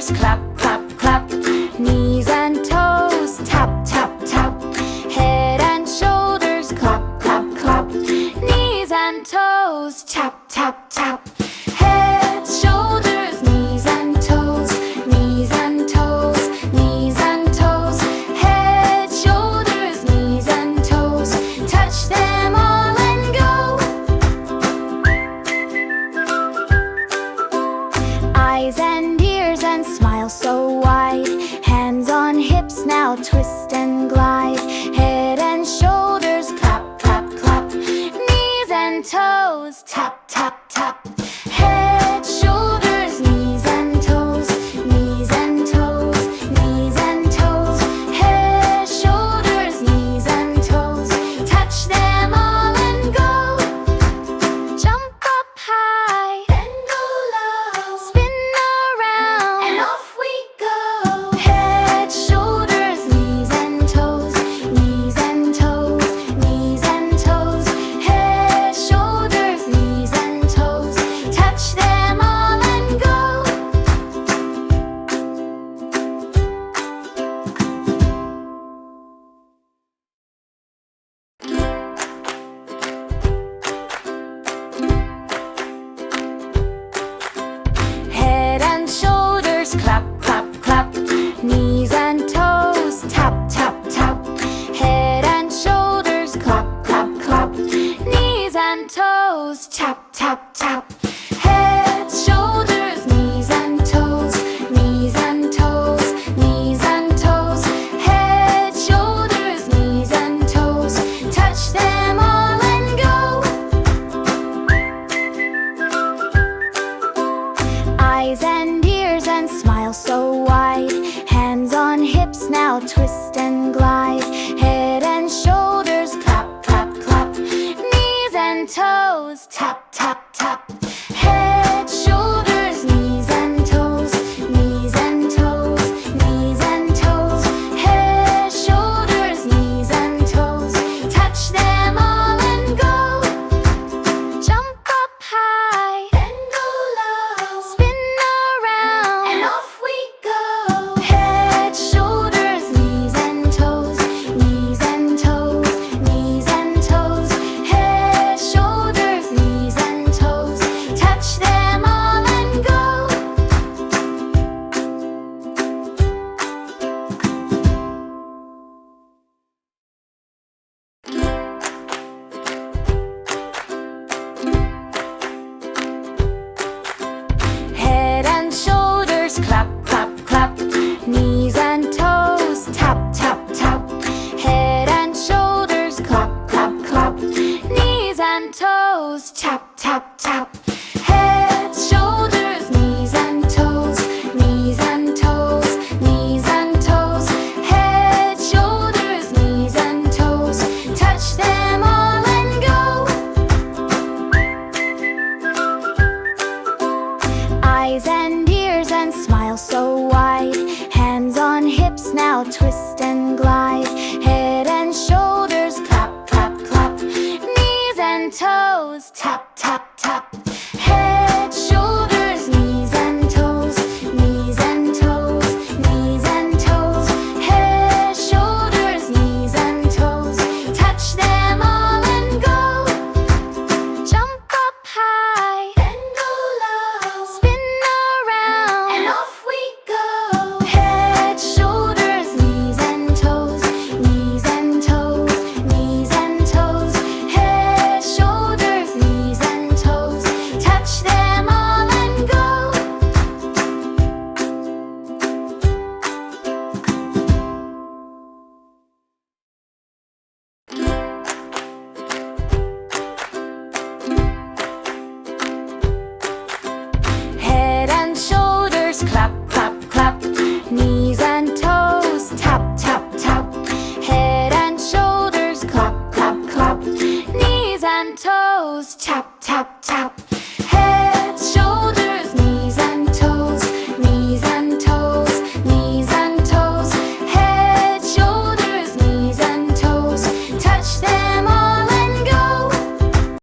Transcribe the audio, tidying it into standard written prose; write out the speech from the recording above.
shoulders, clap, clap, clap. Knees and toes, tap, tap, tap. Head and shoulders, clap, clap, clap. Knees and toes, tap, tap, tap. Head, shoulders, knees and toes, knees and toes, knees and toes. Head, shoulders, knees and toes. Touch them all and go. Eyes and ears and smile so wide. Hands on hips, now twist and glide. Head and shoulders, clap, clap, clap. Knees and toes, tap, tap, tap. Head, shoulders, knees and toes, knees and toes, knees and toes. Head, shoulders, knees and toes. Touch them all and go. Jump up high, then go low. Spin around, and off we go. Head, shoulders, knees and toes, knees and toes, knees and toes. Head, shoulders, knees and toes. Touch them all and go. Head and shoulders, clap, clap, clap. Knees and toes, tap, tap, tap. Head and shoulders, clap, clap, clap. Knees and toes, tap, tap, tap. Head, shoulders, knees and toes, knees and toes, knees and toes. Head, shoulders, knees and toes. Touch them all and go. Eyes and ears and smile so wide. Hands on hips, now twist and glide. Head and shoulders, clap, clap, clap. Knees and toes, tap, tap, tap. Head, shoulders, knees and toes, knees and toes, knees and toes. Head, shoulders, knees and toes. Touch them all and go. Jump up high, then go low. Spin around, and off we go. Head, shoulders, knees and toes, knees and toes, knees and toes. Head, shoulders, knees and toes. Touch them all and go. Head and shoulders, clap, clap, clap. Knees and toes, tap, tap, tap. Head and shoulders, clap, clap, clap. Knees and toes, tap, tap, tap. Head, shoulders, knees and toes, knees and toes, knees and toes. Head, shoulders, knees and toes. Touch them all and go. Eyes and ears and smile so wide. Hands on hips, now twist and glide.